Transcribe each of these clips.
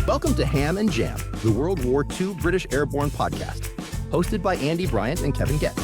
Welcome to Ham and Jam, the World War II British Airborne podcast, hosted by Andy Bryant and Kevin Getz.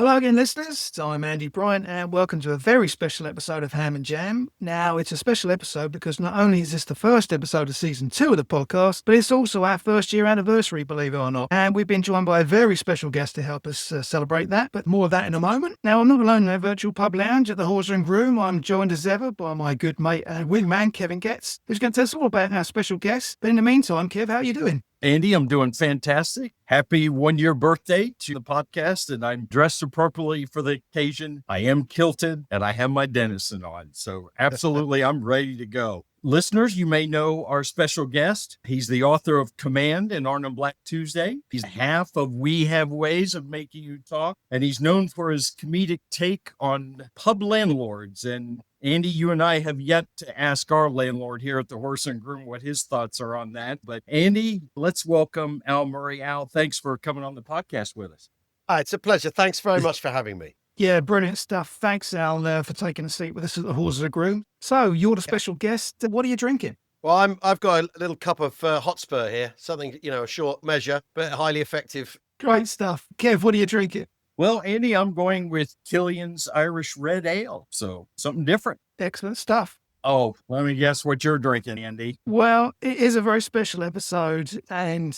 Hello again, listeners. I'm Andy Bryant, and welcome to a very special episode of Ham and Jam. Now, it's a special episode because not only is this the first episode of season 2 of the podcast, but it's also our first year anniversary, believe it or not. And we've been joined by a very special guest to help us celebrate that, but more of that in a moment. Now, I'm not alone in our virtual pub lounge at the Horsa and Groom. I'm joined as ever by my good mate and wingman, Kevin Getz, who's going to tell us all about our special guest. But in the meantime, Kev, how are you doing? Andy, I'm doing fantastic. Happy 1-year birthday to the podcast, and I'm dressed appropriately for the occasion. I am kilted, and I have my Dennison on. So absolutely, I'm ready to go. Listeners, you may know our special guest. He's the author of Command and Arnhem Black Tuesday. He's half of We Have Ways of Making You Talk, and he's known for his comedic take on pub landlords. And Andy, you and I have yet to ask our landlord here at the Horsa and Groom what his thoughts are on that. But Andy, let's welcome Al Murray. Al, thanks for coming on the podcast with us. It's a pleasure. Thanks very much for having me. Yeah, brilliant stuff. Thanks, Al, for taking a seat with us at the Horsa and Groom. So, you're the special guest. What are you drinking? Well, I've got a little cup of Hotspur here. Something, a short measure, but highly effective. Great stuff. Kev, what are you drinking? Well, Andy, I'm going with Killian's Irish Red Ale. So something different. Excellent stuff. Oh, let me guess what you're drinking, Andy. Well, it is a very special episode. And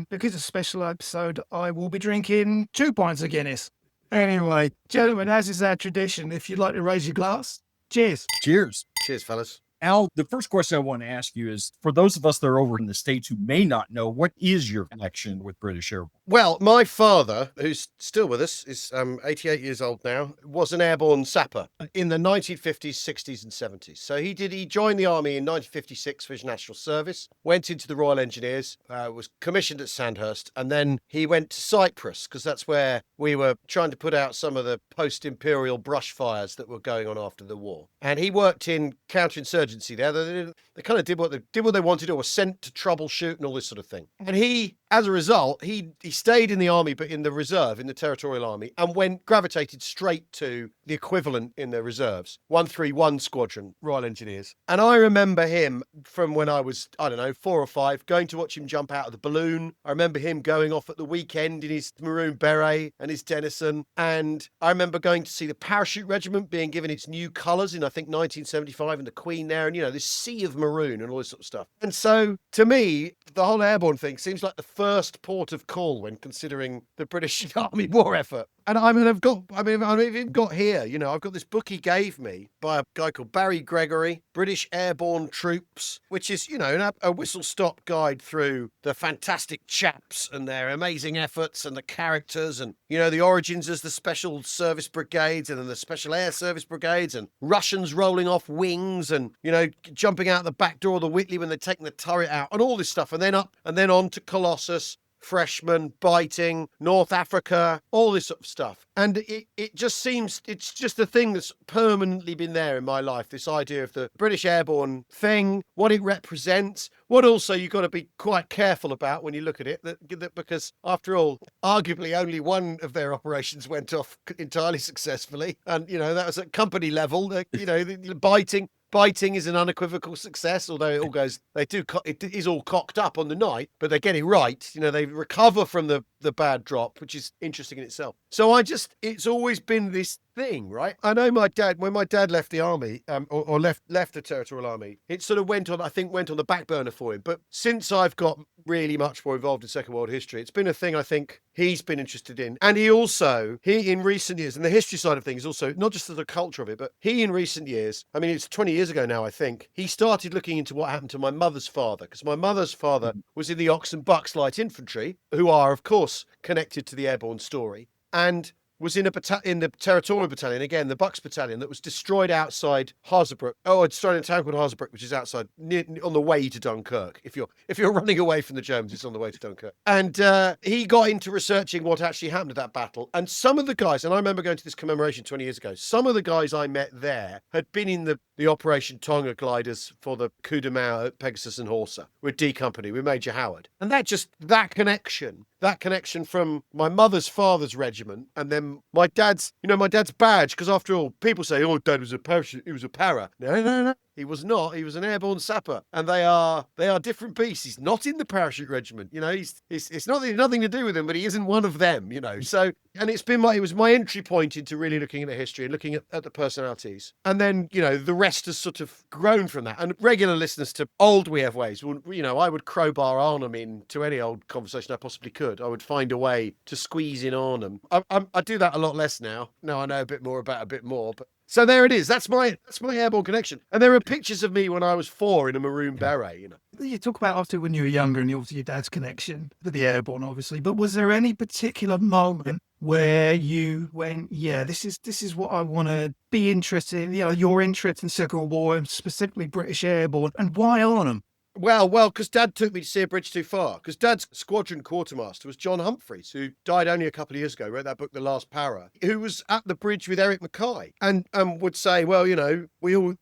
because it's a special episode, I will be drinking 2 pints of Guinness. Anyway, gentlemen, as is our tradition, if you'd like to raise your glass, cheers. Cheers. Cheers, fellas. Al, the first question I want to ask you is, for those of us that are over in the States who may not know, what is your connection with British Airborne? Well, my father, who's still with us, is 88 years old now, was an airborne sapper in the 1950s, 60s and 70s. So he joined the army in 1956 for his national service, went into the Royal Engineers, was commissioned at Sandhurst, and then he went to Cyprus because that's where we were trying to put out some of the post-imperial brush fires that were going on after the war. And he worked in counterinsurgency there. They kind of did what they wanted, or were sent to troubleshoot and all this sort of thing. And he, as a result, he stayed in the army, but in the reserve, in the territorial army, and gravitated straight to the equivalent in the reserves, 131 Squadron, Royal Engineers. And I remember him from when I was, 4 or 5, going to watch him jump out of the balloon. I remember him going off at the weekend in his maroon beret and his Dennison. And I remember going to see the parachute regiment being given its new colours in, I think, 1975, and the Queen there, and, this sea of maroon and all this sort of stuff. And so, to me, the whole airborne thing seems like the first port of call when considering the British Army war effort. And I've even got here, I've got this book he gave me by a guy called Barry Gregory, British Airborne Troops, which is, a whistle-stop guide through the fantastic chaps and their amazing efforts and the characters and, the origins as the Special Service Brigades and then the Special Air Service Brigades and Russians rolling off wings and, jumping out the back door of the Whitley when they're taking the turret out and all this stuff. And then on to Colossus, Freshman, Biting, North Africa, all this sort of stuff. And it just seems, it's just a thing that's permanently been there in my life, this idea of the British Airborne thing, what it represents, what also you've got to be quite careful about when you look at it, that because after all, arguably only one of their operations went off entirely successfully. And, that was at company level, the Biting is an unequivocal success, although it is all cocked up on the night, but they get it right. They recover from the bad drop, which is interesting in itself. So it's always been this thing, right? I know when my dad left the army, or left the territorial army, it sort of went on the back burner for him. But since I've got really much more involved in Second World history, it's been a thing I think he's been interested in. And he in recent years, and the history side of things also, not just the culture of it, but he in recent years, it's 20 years ago now, I think, he started looking into what happened to my mother's father, because my mother's father was in the Ox and Bucks Light Infantry, who are, of course, connected to the airborne story, and was in the territorial battalion, again, the Bucks battalion, that was destroyed outside Hazebrouck. Oh, it's destroyed in a town called Hazebrouck, which is outside, on the way to Dunkirk. If you're running away from the Germans, it's on the way to Dunkirk. And he got into researching what actually happened at that battle. And some of the guys, and I remember going to this commemoration 20 years ago, some of the guys I met there had been in the Operation Tonga gliders for the coup de main at Pegasus and Horsa with D Company, with Major Howard. And that connection from my mother's father's regiment and then my dad's badge, because after all, people say, oh, Dad was a parachute, he was a para. No. He was not. He was an airborne sapper, and they are different beasts. He's not in the parachute regiment. You know, it's nothing to do with him, but he isn't one of them. You know, so and it was my entry point into really looking at the history and looking at the personalities, and then the rest has sort of grown from that. And regular listeners to Old We Have Ways, I would crowbar Arnhem into any old conversation I possibly could. I would find a way to squeeze in Arnhem. I do that a lot less now. Now I know a bit more about a bit more, but. So there it is. That's my airborne connection. And there are pictures of me when I was 4 in a maroon beret, You talk about obviously when you were younger and obviously your dad's connection with the airborne, obviously. But was there any particular moment where you went, yeah, this is what I want to be interested in? Your interest in Second World War and specifically British Airborne, and why Arnhem? Well, because Dad took me to see A Bridge Too Far. Because Dad's squadron quartermaster was John Humphreys, who died only a couple of years ago, wrote that book, The Last Para, who was at the bridge with Eric Mackay and would say, well,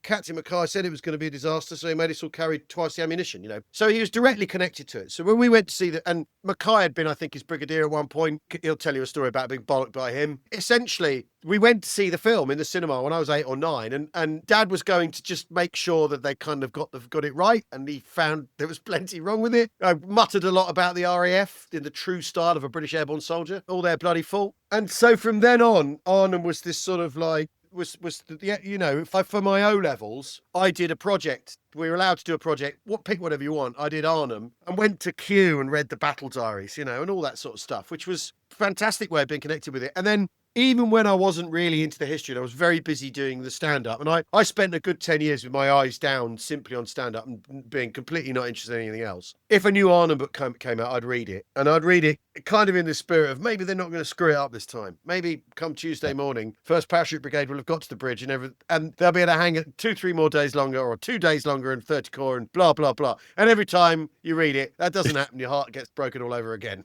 Captain Mackay said it was going to be a disaster, so he made us all carry twice the ammunition, So he was directly connected to it. So when we went to see and Mackay had been, I think, his brigadier at one point. He'll tell you a story about being bollocked by him. Essentially, we went to see the film in the cinema when I was 8 or 9, and Dad was going to just make sure that they kind of got it right, and he found there was plenty wrong with it. I muttered a lot about the RAF in the true style of a British airborne soldier, all their bloody fault. And so from then on, Arnhem was this sort of like, for my O levels, I did a project. We were allowed to do a project. Pick whatever you want. I did Arnhem and went to Kew and read the battle diaries, and all that sort of stuff, which was a fantastic way of being connected with it. And then even when I wasn't really into the history, and I was very busy doing the stand-up, and I spent a good 10 years with my eyes down simply on stand-up and being completely not interested in anything else. If a new Arnhem book came out, I'd read it. And I'd read it kind of in the spirit of maybe they're not going to screw it up this time. Maybe come Tuesday morning, 1st Parachute Brigade will have got to the bridge and they'll be able to hang it 2-3 more days longer or 2 days longer in 30 Corps and blah, blah, blah. And every time you read it, that doesn't happen. Your heart gets broken all over again.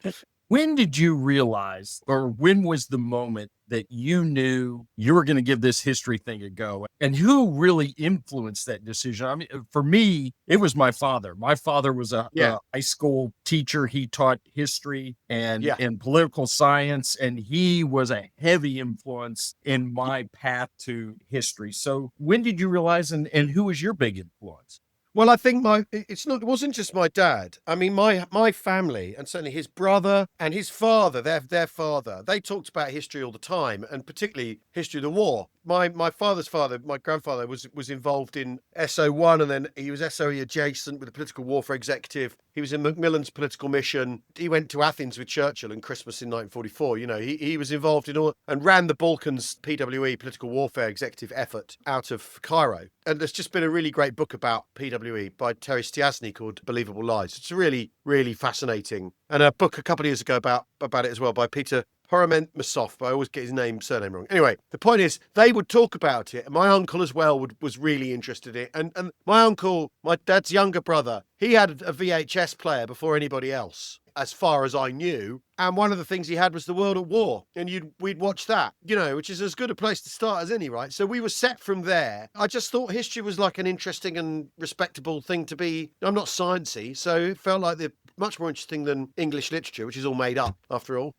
When did you realize, or when was the moment that you knew you were going to give this history thing a go? And who really influenced that decision? I mean, for me, it was my father. My father was a high school teacher. He taught history and political science, and he was a heavy influence in my path to history. So when did you realize, and who was your big influence? Well, I think it wasn't just my dad. I mean, my family, and certainly his brother and his father, their father, they talked about history all the time, and particularly history of the war. My father's father, my grandfather, was involved in SO1, and then he was SOE adjacent with the political warfare executive. He was in Macmillan's political mission. He went to Athens with Churchill in Christmas in 1944. He was involved in all and ran the Balkans PWE, political warfare executive effort, out of Cairo. And there's just been a really great book about PWE by Terry Stiasny called Believable Lies. It's really, really fascinating. And a book a couple of years ago about it as well by Peter Horament Masoff, but I always get his surname wrong. Anyway, the point is, they would talk about it. And my uncle as well was really interested in it. And my uncle, my dad's younger brother, he had a VHS player before anybody else, as far as I knew. And one of the things he had was The World at War. And we'd watch that, which is as good a place to start as any, right? So we were set from there. I just thought history was like an interesting and respectable thing to be. I'm not sciencey, so it felt like much more interesting than English literature, which is all made up, after all.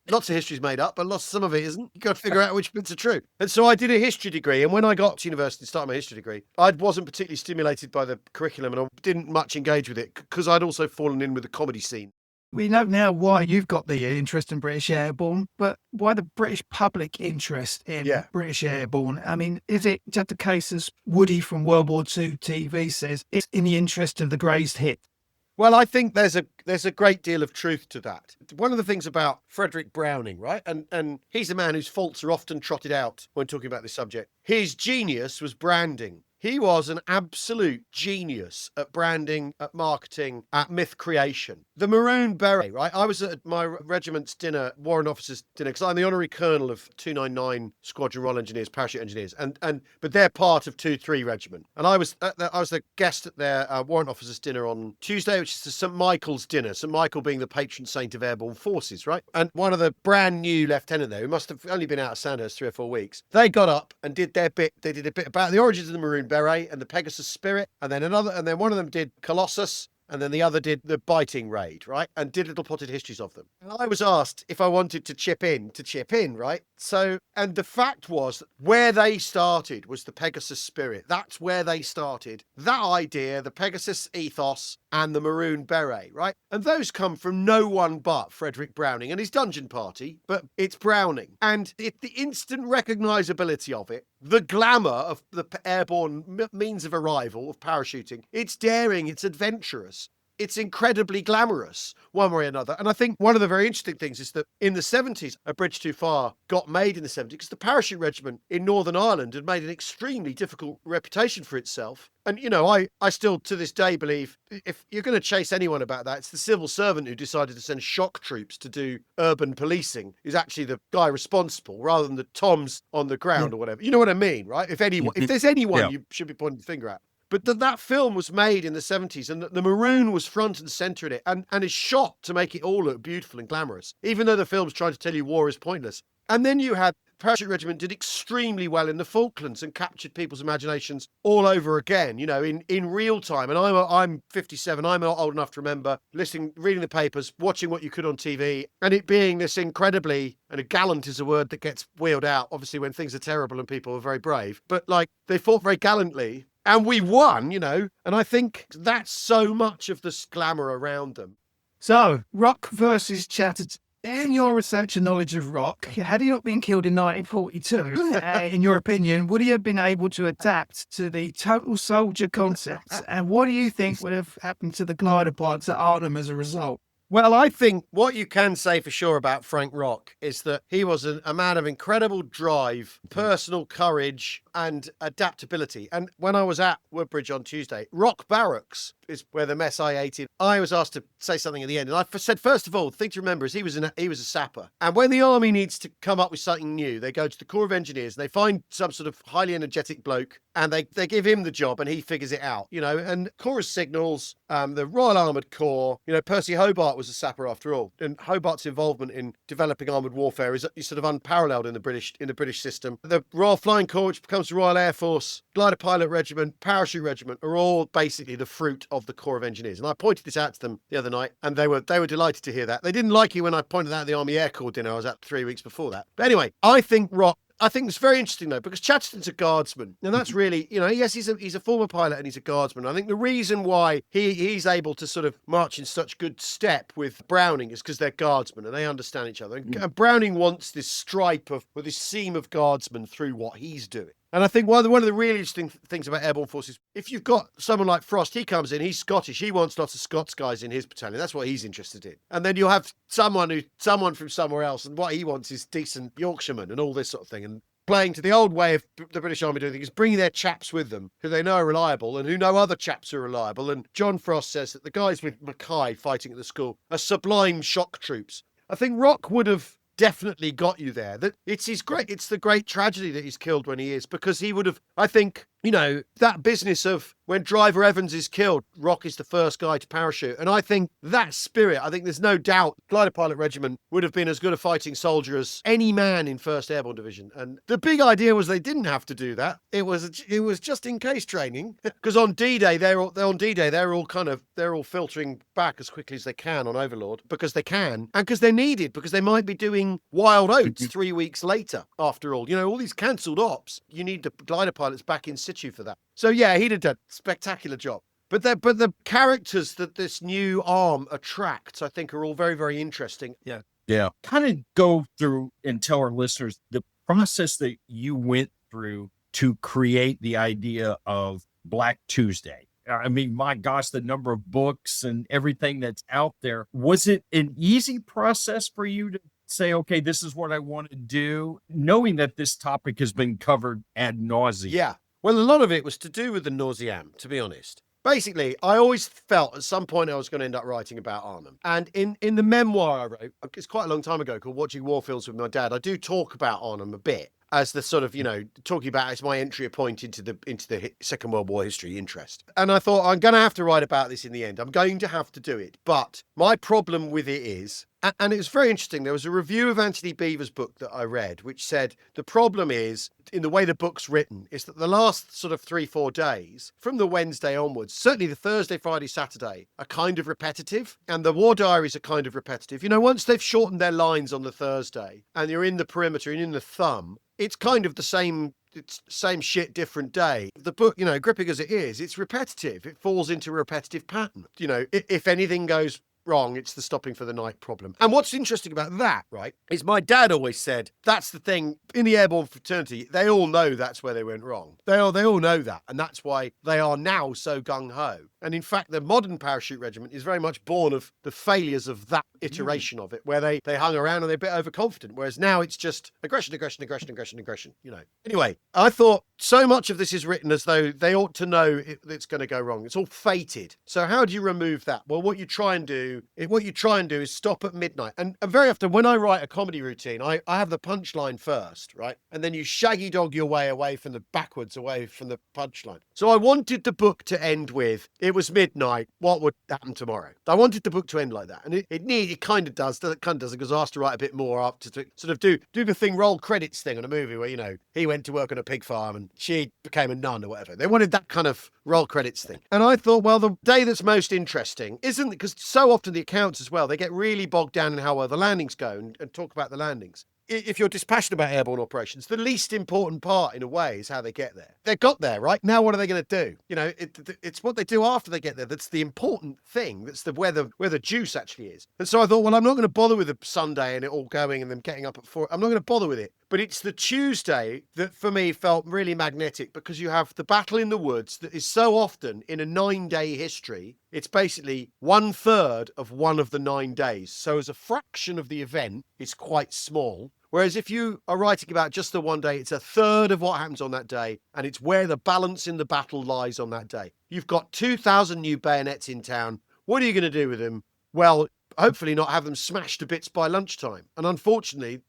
Lots of history's made up, but some of it isn't. You've got to figure out which bits are true. And so I did a history degree, and when I got to university to start my history degree, I wasn't particularly stimulated by the curriculum, and I didn't much engage with it, because I'd also fallen in with the comedy scene. We know now why you've got the interest in British Airborne, but why the British public interest in British Airborne? I mean, is it just a case, as Woody from World War II TV says, it's in the interest of the greatest hit? Well, I think there's a great deal of truth to that. One of the things about Frederick Browning, right, and he's a man whose faults are often trotted out when talking about this subject. His genius was branding. He was an absolute genius at branding, at marketing, at myth creation. The Maroon Beret, right? I was at my regiment's dinner, warrant officers' dinner, because I'm the honorary colonel of 299 Squadron Royal Engineers, Parachute Engineers, but they're part of 2-3 Regiment. And I was the guest at their warrant officers' dinner on Tuesday, which is the St. Michael's dinner. St. Michael being the patron saint of airborne forces, right? And one of the brand new lieutenant there, who must have only been out of Sandhurst 3 or 4 weeks, they got up and did their bit. They did a bit about the origins of the Maroon Beret and the Pegasus Spirit, and then one of them did Colossus, and then the other did the biting raid, right? And did little potted histories of them. And I was asked if I wanted to chip in, right? So, and the fact was where they started was the Pegasus spirit. That's where they started. That idea, the Pegasus ethos and the maroon beret, right? And those come from no one but Frederick Browning and his dungeon party, but it's Browning. And the instant recognizability of it, the glamour of the airborne means of arrival, of parachuting, it's daring, it's adventurous. It's incredibly glamorous, one way or another. And I think one of the very interesting things is that in the 70s, A Bridge Too Far got made in the 70s because the parachute regiment in Northern Ireland had made an extremely difficult reputation for itself. And, you know, I still to this day believe if you're going to chase anyone about that, it's the civil servant who decided to send shock troops to do urban policing who's actually the guy responsible rather than the Toms on the ground or whatever. You know what I mean, right? If there's anyone you should be pointing the finger at. But that film was made in the 70s and the maroon was front and centre in it and is shot to make it all look beautiful and glamorous, even though the film's trying to tell you war is pointless. And then you had Parachute Regiment did extremely well in the Falklands and captured people's imaginations all over again, you know, in real time. And I'm 57. I'm not old enough to remember reading the papers, watching what you could on TV, and it being this incredibly, and a gallant is a word that gets wheeled out, obviously, when things are terrible and people are very brave. But like they fought very gallantly. And we won, you know, and I think that's so much of the glamour around them. So, Rock versus Chatterton. In your research and knowledge of Rock, had he not been killed in 1942, in your opinion, would he have been able to adapt to the total soldier concept? And what do you think would have happened to the glider pilots at Arnhem as a result? Well, I think what you can say for sure about Frank Rock is that he was a man of incredible drive, personal courage, and adaptability. And when I was at Woodbridge on Tuesday, Rock Barracks is where the mess I ate in. I was asked to say something at the end. And I said, first of all, the thing to remember is he was a sapper. And when the army needs to come up with something new, they go to the Corps of Engineers and they find some sort of highly energetic bloke and they give him the job and he figures it out, you know, and Chorus Signals, the Royal Armoured Corps, you know, Percy Hobart was a sapper after all. And Hobart's involvement in developing armoured warfare is sort of unparalleled in the British system. The Royal Flying Corps, which becomes the Royal Air Force, Glider Pilot Regiment, Parachute Regiment are all basically the fruit of the Corps of Engineers. And I pointed this out to them the other night and they were delighted to hear that. They didn't like it when I pointed out at the Army Air Corps dinner I was at 3 weeks before that. But anyway, I think it's very interesting though, because Chatterton's a guardsman, and that's really, you know, yes, he's a former pilot and he's a guardsman. I think the reason why he's able to sort of march in such good step with Browning is because they're guardsmen and they understand each other. And Browning wants this stripe or this seam of guardsmen through what he's doing. And I think one of the really interesting things about airborne forces, if you've got someone like Frost, he comes in, he's Scottish, he wants lots of Scots guys in his battalion. That's what he's interested in. And then you'll have someone from somewhere else, and what he wants is decent Yorkshiremen and all this sort of thing. And playing to the old way of the British Army doing things, is bringing their chaps with them who they know are reliable and who know other chaps who are reliable. And John Frost says that the guys with Mackay fighting at the school are sublime shock troops. I think Rock would have definitely got you there. That it's the great tragedy that he's killed when he is, because he would have, I think, you know, that business of when Driver Evans is killed, Rock is the first guy to parachute. And I think that spirit, I think there's no doubt Glider Pilot Regiment would have been as good a fighting soldier as any man in 1st Airborne Division. And the big idea was they didn't have to do that. It was just in case training, because on D-Day, they're all filtering back as quickly as they can on Overlord, because they can, and because they're needed, because they might be doing wild oats 3 weeks later. After all, you know, all these cancelled ops, you need the glider pilots back in situ for that. So yeah, he'd have done a spectacular job. But the characters that this new arm attracts, I think, are all very, very interesting. Yeah. Kind of go through and tell our listeners the process that you went through to create the idea of Black Tuesday. I mean, my gosh, the number of books and everything that's out there. Was it an easy process for you to say, okay, this is what I want to do, knowing that this topic has been covered ad nauseum? Yeah. Well, a lot of it was to do with the nauseam, to be honest. Basically, I always felt at some point I was going to end up writing about Arnhem. And in the memoir I wrote, it's quite a long time ago, called Watching War Films with My Dad, I do talk about Arnhem a bit. as the sort of, talking about as my entry point into the Second World War history interest. And I thought, I'm going to have to write about this in the end. I'm going to have to do it. But my problem with it is, and it was very interesting, there was a review of Anthony Beevor's book that I read, which said the problem is, in the way the book's written, is that the last sort of 3-4 days, from the Wednesday onwards, certainly the Thursday, Friday, Saturday, are kind of repetitive. And the war diaries are kind of repetitive. Once they've shortened their lines on the Thursday and you're in the perimeter and in the thumb, it's kind of the same. It's same shit, different day. The book, gripping as it is, it's repetitive. It falls into a repetitive pattern. If anything goes wrong, it's the stopping for the night problem. And what's interesting about that, right, is my dad always said, that's the thing, in the airborne fraternity, they all know that's where they went wrong. They all know that. And that's why they are now so gung-ho. And in fact, the modern parachute regiment is very much born of the failures of that iteration of it, where they hung around and they're a bit overconfident, whereas now it's just aggression. Anyway, I thought so much of this is written as though they ought to know it's going to go wrong. It's all fated. So how do you remove that? Well, what you try and do is stop at midnight. And very often when I write a comedy routine, I have the punchline first, right? And then you shaggy dog your way away from the punchline. So I wanted the book to end with, it was midnight, what would happen tomorrow? I wanted the book to end like that. And it kind of does, because I asked to write a bit more up to sort of do the thing, roll credits thing on a movie where, he went to work on a pig farm and she became a nun or whatever. They wanted that kind of roll credits thing. And I thought, well, the day that's most interesting isn't, because so often the accounts as well, they get really bogged down in how well the landings go and talk about the landings. If you're dispassionate about airborne operations, the least important part, in a way, is how they get there. They got there, right? Now what are they going to do? It's what they do after they get there that's the important thing. That's where the juice actually is. And so I thought, well, I'm not going to bother with the Sunday and it all going and them getting up at 4. I'm not going to bother with it. But it's the Tuesday that, for me, felt really magnetic, because you have the battle in the woods that is so often in a 9-day history. It's basically 1/3 of one of the 9 days. So as a fraction of the event, it's quite small. Whereas if you are writing about just the one day, it's 1/3 of what happens on that day, and it's where the balance in the battle lies on that day. You've got 2,000 new bayonets in town. What are you going to do with them? Well, hopefully not have them smashed to bits by lunchtime. And unfortunately,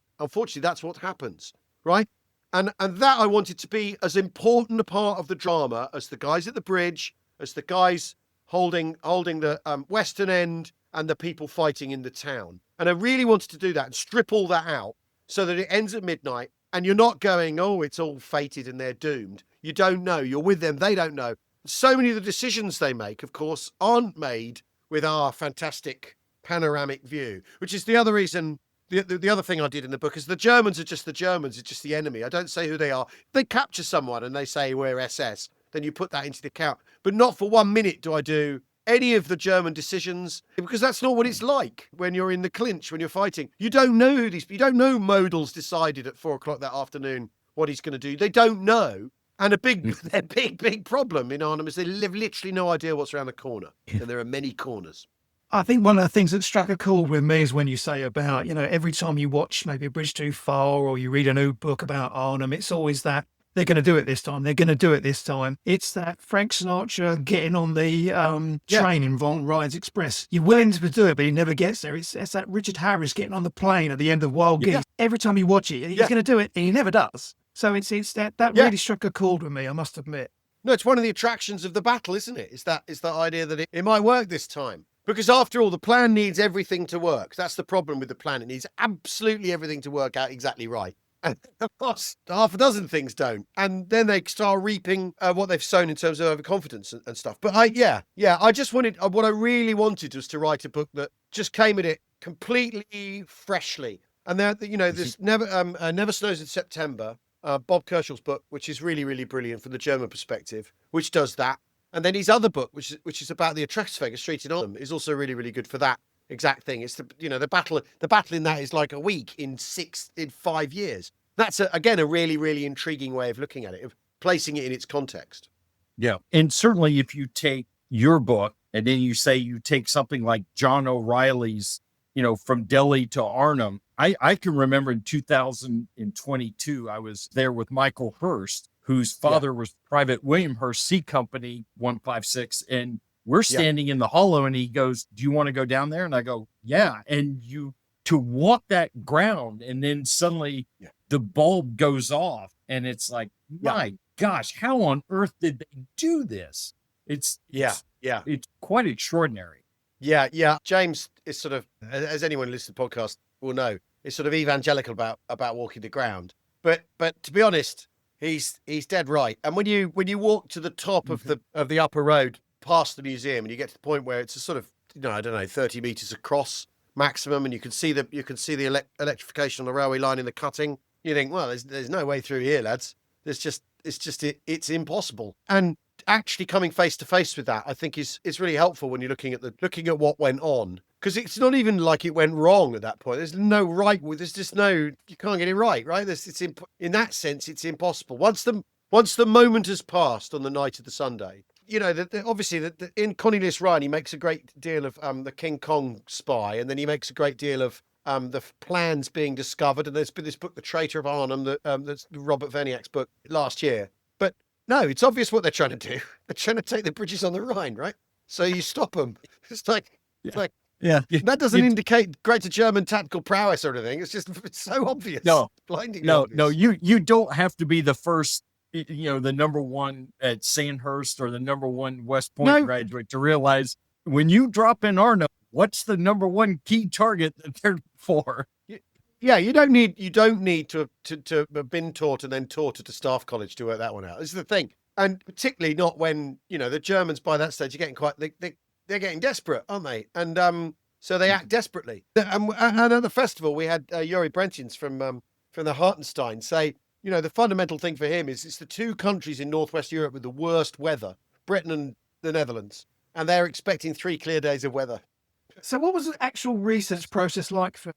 that's what happens, right? And that I wanted to be as important a part of the drama as the guys at the bridge, as the guys holding the western end, and the people fighting in the town. And I really wanted to do that and strip all that out, so that it ends at midnight and you're not going, oh, it's all fated and they're doomed. You don't know. You're with them. They don't know. So many of the decisions they make, of course, aren't made with our fantastic panoramic view, which is the other reason. The other thing I did in the book is the Germans are just the Germans. It's just the enemy. I don't say who they are. If they capture someone and they say we're SS, then you put that into the account. But not for 1 minute do I do any of the German decisions, because that's not what it's like when you're in the clinch, when you're fighting. You don't know you don't know Modal's decided at 4 o'clock that afternoon what he's going to do. They don't know. And their big problem in Arnhem is they have literally no idea what's around the corner. And there are many corners. I think one of the things that struck a chord with me is when you say about, every time you watch maybe A Bridge Too Far or you read a new book about Arnhem, it's always that they're going to do it this time. They're going to do it this time. It's that Frank Sinatra getting on the train in Von Ryan's Express. You're willing to do it, but he never gets there. It's that Richard Harris getting on the plane at the end of Wild Geese. Every time you watch it, he's going to do it, and he never does. So it's that really struck a chord with me, I must admit. No, it's one of the attractions of the battle, isn't it? It's that idea that it might work this time. Because after all, the plan needs everything to work. That's the problem with the plan. It needs absolutely everything to work out exactly right. And of course, half a dozen things don't. And then they start reaping what they've sown in terms of overconfidence and stuff. But I just wanted, what I really wanted was to write a book that just came at it completely freshly. And this Never Snows in September, Bob Kerschel's book, which is really, really brilliant from the German perspective, which does that. And then his other book, which is about the Atrexvega Street in Arnhem, is also really, really good for that exact thing. It's the battle in that is like a week in 5 years. That's again a really, really intriguing way of looking at it, of placing it in its context. Yeah. And certainly if you take your book and then you say you take something like John O'Reilly's, From Delhi to Arnhem, I can remember in 2022, I was there with Michael Hurst, whose father was Private William Hurst, C Company 156. And we're standing in the hollow and he goes, do you want to go down there? And I go, yeah. And to walk that ground and then suddenly the bulb goes off, and it's like, my gosh, how on earth did they do this? It's quite extraordinary. Yeah. James is sort of, as anyone who listens to the podcast will know, is sort of evangelical about walking the ground. But to be honest, he's dead right. And when you walk to the top of the upper road past the museum, and you get to the point where it's a sort of, I don't know, 30 meters across maximum, and you can see the electrification on the railway line in the cutting. You think, well, there's no way through here, lads. It's impossible. And actually coming face to face with that, I think is really helpful when you're looking at what went on, because it's not even like it went wrong at that point. There's no right. There's just no. You can't get it right. In that sense, it's impossible. Once the moment has passed on the night of the Sunday, obviously in Cornelius Ryan, he makes a great deal of the King Kong spy, and then he makes a great deal of the plans being discovered. And there's been this book, The Traitor of Arnhem, that's Robert Verniak's book last year. But no, it's obvious what they're trying to do. They're trying to take the bridges on the Rhine, right? So you stop them. It's like that doesn't indicate greater German tactical prowess or anything. It's so obvious. Blindingly obvious. No. You don't have to be the first, the number one at Sandhurst or the number one West Point graduate to realize when you drop in Arnhem, what's the number one key target that they're for? Yeah, you don't need to have been taught and then taught at a staff college to work that one out. This is the thing, and particularly not when the Germans by that stage are getting they're getting desperate, aren't they? And so they act desperately. And at the festival, we had Yuri Brentjens from the Hartenstein say, the fundamental thing for him is it's the two countries in Northwest Europe with the worst weather, Britain and the Netherlands, and they're expecting 3 clear days of weather. So what was the actual research process like for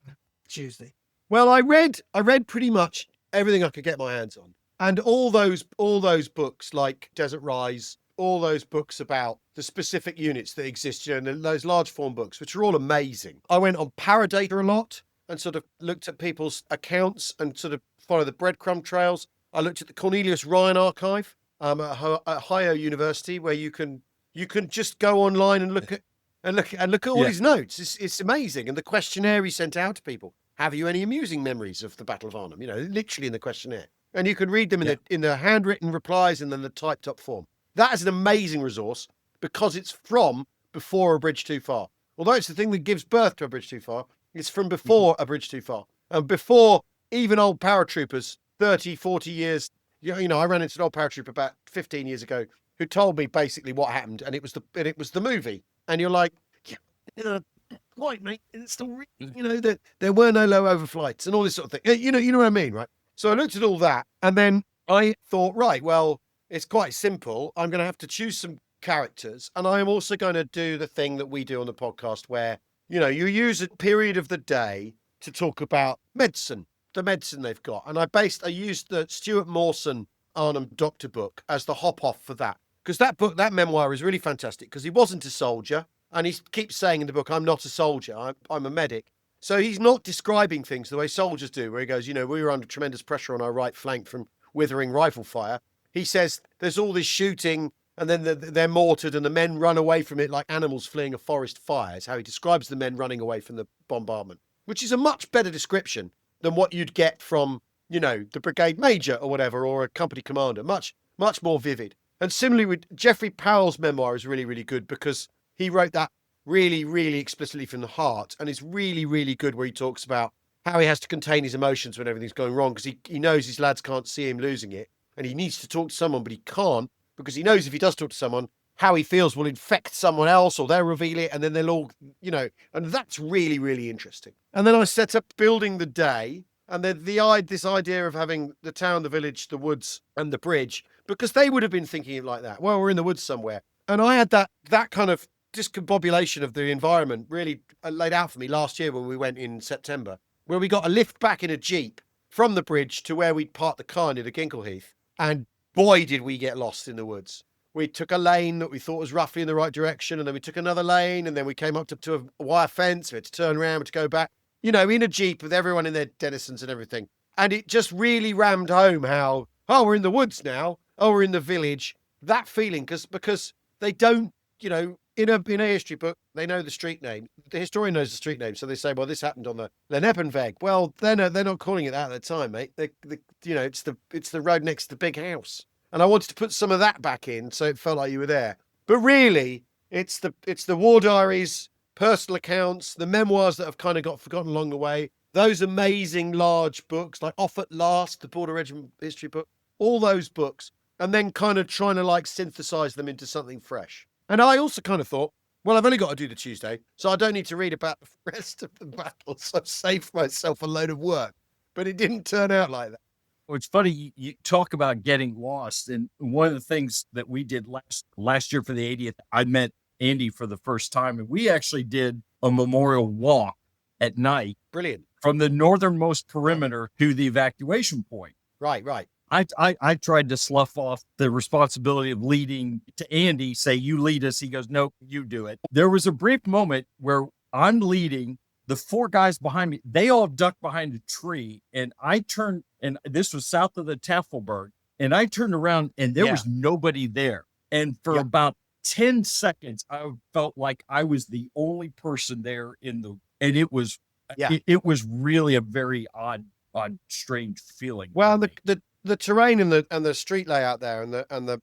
Tuesday? Well, I read pretty much everything I could get my hands on, and all those books like Desert Rise, all those books about the specific units that exist, those large form books, which are all amazing. I went on Paradata a lot and sort of looked at people's accounts and sort of follow the breadcrumb trails. I looked at the Cornelius Ryan archive at Ohio University, where you can just go online and look at all his notes. It's amazing. And the questionnaire he sent out to people. Have you any amusing memories of the Battle of Arnhem? Literally in the questionnaire. And you can read them in the handwritten replies and then the typed up form. That is an amazing resource because it's from before A Bridge Too Far. Although it's the thing that gives birth to A Bridge Too Far, it's from before A Bridge Too Far. And before even old paratroopers, 30, 40 years, I ran into an old paratrooper about 15 years ago who told me basically what happened, and it was the movie. And you're like, quite, mate. It's still, that there were no low overflights and all this sort of thing. You know what I mean, right? So I looked at all that, and then I thought, right, well, it's quite simple. I'm going to have to choose some characters, and I am also going to do the thing that we do on the podcast where, you use a period of the day to talk about medicine, the medicine they've got. And I used the Stuart Mawson Arnhem Doctor book as the hop-off for that. Because that memoir is really fantastic because he wasn't a soldier. And he keeps saying in the book, I'm not a soldier, I'm a medic. So he's not describing things the way soldiers do, where he goes, we were under tremendous pressure on our right flank from withering rifle fire. He says there's all this shooting and then they're mortared and the men run away from it like animals fleeing a forest fire. Is how he describes the men running away from the bombardment, which is a much better description than what you'd get from, the brigade major or whatever, or a company commander. Much, much more vivid. And similarly with Geoffrey Powell's memoir is really, really good because he wrote that really, really explicitly from the heart, and it's really, really good where he talks about how he has to contain his emotions when everything's going wrong because he knows his lads can't see him losing it, and he needs to talk to someone, but he can't because he knows if he does talk to someone, how he feels will infect someone else or they'll reveal it, and then they'll all, and that's really, really interesting. And then I set up building the day, and then this idea of having the town, the village, the woods, and the bridge, because they would have been thinking it like that. Well, we're in the woods somewhere. And I had that kind of discombobulation of the environment really laid out for me last year when we went in September, where we got a lift back in a Jeep from the bridge to where we'd parked the car near the Ginkleheath. And boy, did we get lost in the woods. We took a lane that we thought was roughly in the right direction, and then we took another lane, and then we came up to a wire fence. We had to turn around to go back, in a Jeep with everyone in their denizens and everything. And it just really rammed home how, we're in the woods now. We're in the village. That feeling, because they don't, in a history book, they know the street name. The historian knows the street name, so they say, "Well, this happened on the Leneppenweg." Well, they're not calling it that at the time, mate. It's the road next to the big house, and I wanted to put some of that back in, so it felt like you were there. But really, it's the war diaries, personal accounts, the memoirs that have kind of got forgotten along the way. Those amazing large books like Off at Last, the Border Regiment history book, all those books, and then kind of trying to like synthesize them into something fresh. And I also kind of thought, well, I've only got to do the Tuesday, so I don't need to read about the rest of the battle. So I've saved myself a load of work. But it didn't turn out like that. Well, it's funny, you talk about getting lost. And one of the things that we did last year for the 80th, I met Andy for the first time, and we actually did a memorial walk at night. Brilliant. From the northernmost perimeter to the evacuation point. Right. I tried to slough off the responsibility of leading to Andy, say, you lead us. He goes, no, you do it. There was a brief moment where I'm leading, the 4 guys behind me, they all ducked behind a tree. And I turned, and this was south of the Tafelberg, and I turned around and there was nobody there. And for about 10 seconds, I felt like I was the only person there and it was, it was really a very odd, strange feeling. Well, the terrain and the street layout there and the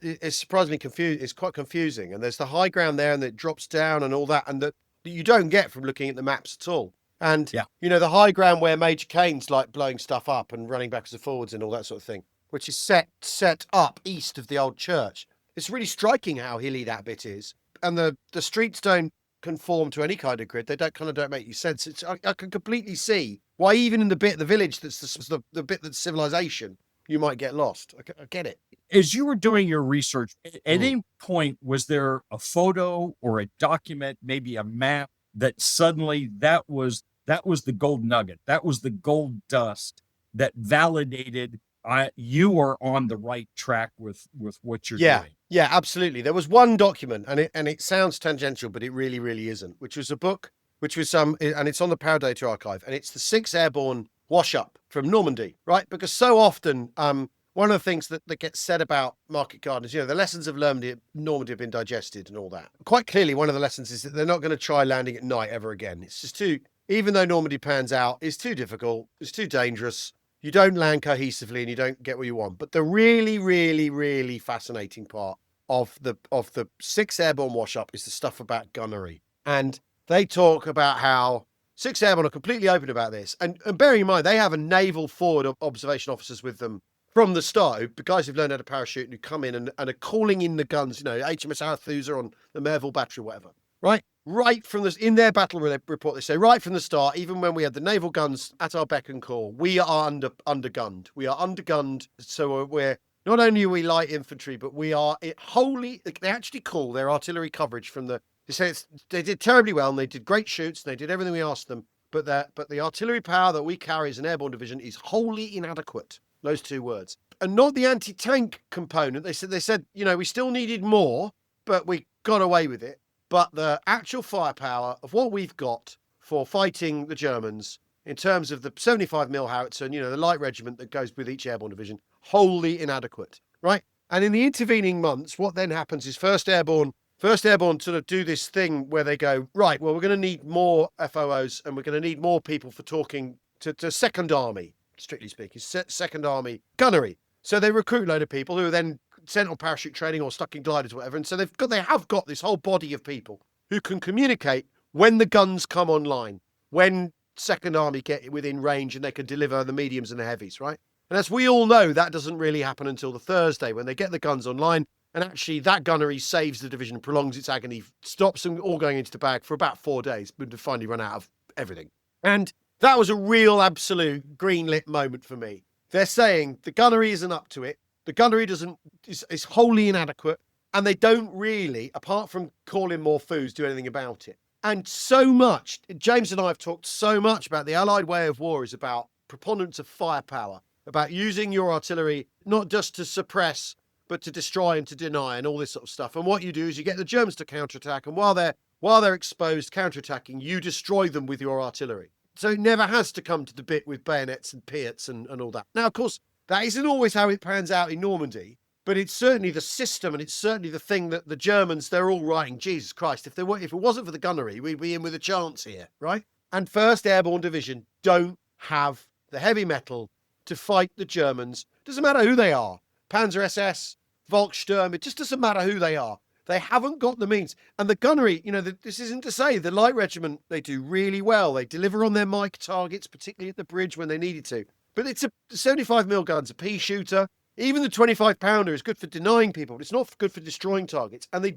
it's surprisingly confused. It's quite confusing. And there's the high ground there and it drops down and all that. And that you don't get from looking at the maps at all. And, the high ground where Major Kane's like blowing stuff up and running backwards and forwards and all that sort of thing, which is set up east of the old church. It's really striking how hilly that bit is. And the streets don't conform to any kind of grid. They don't make you sense. I can completely see why even in the bit of the village that's the bit that's civilization, you might get lost. I get it. As you were doing your research, at any point was there a photo or a document, maybe a map that suddenly that was the gold nugget, that was the gold dust that validated you are on the right track with what you're doing? Yeah, absolutely. There was one document, and it sounds tangential, but it really, really isn't, which was a book, which was and it's on the Paradata archive, and it's the 6th Airborne wash-up from Normandy, right? Because so often, one of the things that gets said about market gardeners, the lessons of Normandy have been digested and all that. Quite clearly, one of the lessons is that they're not going to try landing at night ever again. It's just even though Normandy pans out, it's too difficult, it's too dangerous. You don't land cohesively and you don't get what you want. But the really, really, really fascinating part of the 6th Airborne wash-up is the stuff about gunnery. And they talk about how 6th Airborne are completely open about this. And bearing in mind, they have a naval forward observation officers with them from the start, the guys who've learned how to parachute and who come in and are calling in the guns, HMS Arethusa on the Merville Battery, whatever, right? Right from in their battle report, they say, right from the start, even when we had the naval guns at our beck and call, we are undergunned. We are undergunned. So we're not only are we light infantry, but we are wholly. They actually call their artillery coverage from the. They say they did terribly well and they did great shoots and they did everything we asked them. But the artillery power that we carry as an airborne division is wholly inadequate. Those 2 words, and not the anti-tank component. They said we still needed more, but we got away with it. But the actual firepower of what we've got for fighting the Germans in terms of the 75mm howitzer and, the light regiment that goes with each airborne division, wholly inadequate, right? And in the intervening months, what then happens is 1st Airborne sort of do this thing where they go, right, well, we're going to need more FOOs and we're going to need more people for talking to 2nd Army, strictly speaking, 2nd Army gunnery. So they recruit a load of people who are then sent on parachute training or stuck in gliders or whatever. And so they have got this whole body of people who can communicate when the guns come online, when 2nd Army get within range and they can deliver the mediums and the heavies, right? And as we all know, that doesn't really happen until the Thursday when they get the guns online. And actually that gunnery saves the division, prolongs its agony, stops them all going into the bag for about 4 days, but to finally run out of everything. And that was a real absolute green-lit moment for me. They're saying the gunnery isn't up to it. The gunnery is wholly inadequate. And they don't really, apart from calling more foos, do anything about it. And so much, James and I have talked so much about the Allied way of war is about preponderance of firepower, about using your artillery, not just to suppress, but to destroy and to deny and all this sort of stuff. And what you do is you get the Germans to counterattack. And while they're exposed counterattacking, you destroy them with your artillery. So it never has to come to the bit with bayonets and Piats and all that. Now, of course, that isn't always how it pans out in Normandy. but it's certainly the system, and it's certainly the thing that the Germans, they're all writing, Jesus Christ, if it wasn't for the gunnery, we'd be in with a chance here, right? And 1st Airborne Division don't have the heavy metal to fight the Germans. Doesn't matter who they are. Panzer SS, Volkssturm, it just doesn't matter who they are. They haven't got the means. And the gunnery, this isn't to say the light regiment, they do really well. They deliver on their Mike targets, particularly at the bridge when they needed to. But it's a 75mm gun's a pea shooter. Even the 25-pounder is good for denying people, but it's not good for destroying targets. And they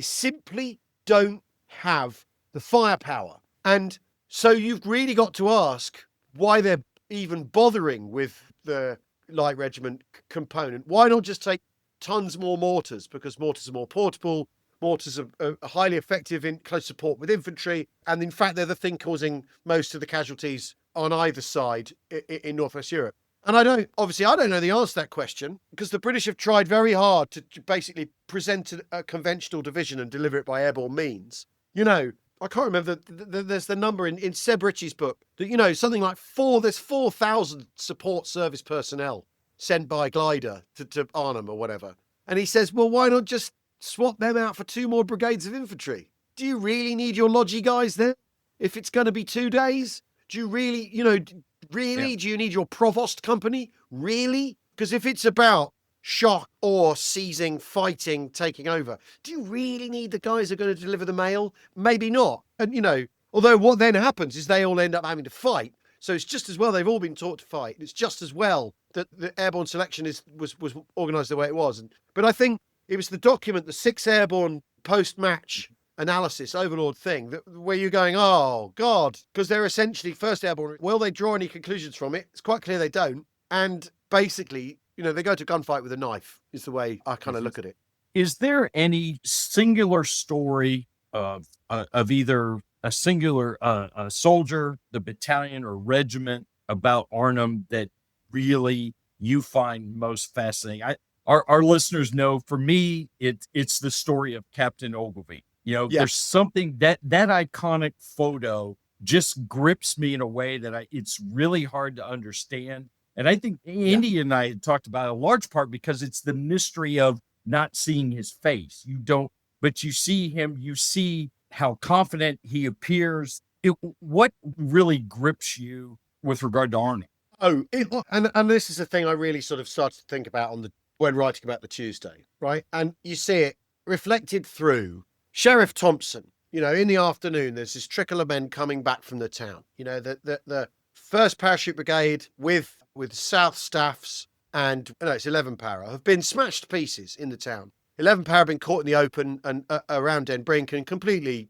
simply don't have the firepower. And so you've really got to ask why they're even bothering with the light regiment component. Why not just take tons more mortars? Because mortars are more portable. Mortars are highly effective in close support with infantry. And in fact, they're the thing causing most of the casualties on either side in Northwest Europe. And I don't know the answer to that question, because the British have tried very hard to basically present a conventional division and deliver it by airborne means. I can't remember, there's the number in Seb Ritchie's book that, something like there's 4,000 support service personnel sent by glider to Arnhem or whatever. And he says, well, why not just swap them out for 2 more brigades of infantry? Do you really need your Logi guys there? If it's going to be 2 days? Do you really, do you need your Provost company? Really? Because if it's about shock or seizing, fighting, taking over, do you really need the guys who are going to deliver the mail? Maybe not. And, although what then happens is they all end up having to fight. So it's just as well they've all been taught to fight. It's just as well that the airborne selection was organised the way it was. But I think it was the document, the 6th Airborne post-match analysis overlord thing, where you're going, oh, God, because they're essentially 1st Airborne. Will they draw any conclusions from it? It's quite clear they don't. And basically, they go to gunfight with a knife is the way I kind of look at it. Is there any singular story of either a singular soldier, the battalion or regiment about Arnhem that really you find most fascinating? Our listeners know, for me, it's the story of Captain Ogilvy. There's something that iconic photo just grips me in a way that it's really hard to understand. And I think Andy and I had talked about it a large part because it's the mystery of not seeing his face. But you see him, you see how confident he appears. What really grips you with regard to Arnhem? Oh, and this is the thing I really sort of started to think about when writing about the Tuesday, right? And you see it reflected through Sheriff Thompson. In the afternoon, there's this trickle of men coming back from the town. The 1st Parachute Brigade with South Staffs and, it's 11 Para, have been smashed to pieces in the town. 11 Para have been caught in the open and around Den Brink and completely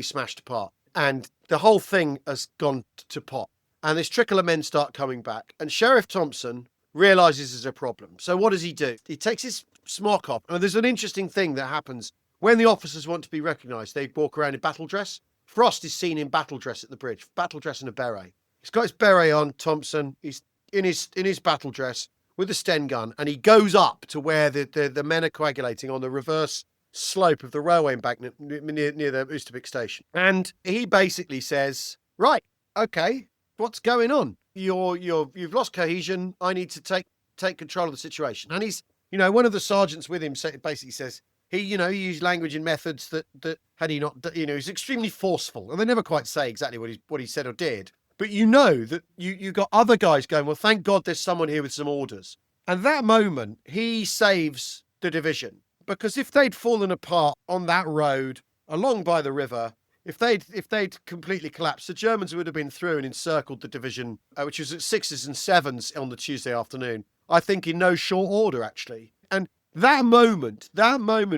smashed apart. And the whole thing has gone to pot. And this trickle of men start coming back. And Sheriff Thompson realises there's a problem. So what does he do? He takes his smock off. And there's an interesting thing that happens. When the officers want to be recognised, they walk around in battle dress. Frost is seen in battle dress at the bridge, battle dress and a beret. He's got his beret on, Thompson. He's in his battle dress with a Sten gun, and he goes up to where the men are coagulating on the reverse slope of the railway embankment near the Oosterbeek station. And he basically says, right, okay, what's going on? You've lost cohesion. I need to take control of the situation. And he's, one of the sergeants with him basically says, he used language and methods that had he not, he's extremely forceful. And they never quite say exactly what he said or did. But that you got other guys going, well, thank God there's someone here with some orders. And that moment, he saves the division. Because if they'd fallen apart on that road, along by the river, if they'd completely collapsed, the Germans would have been through and encircled the division, which was at 6s and 7s on the Tuesday afternoon, I think in no short order, actually. And that moment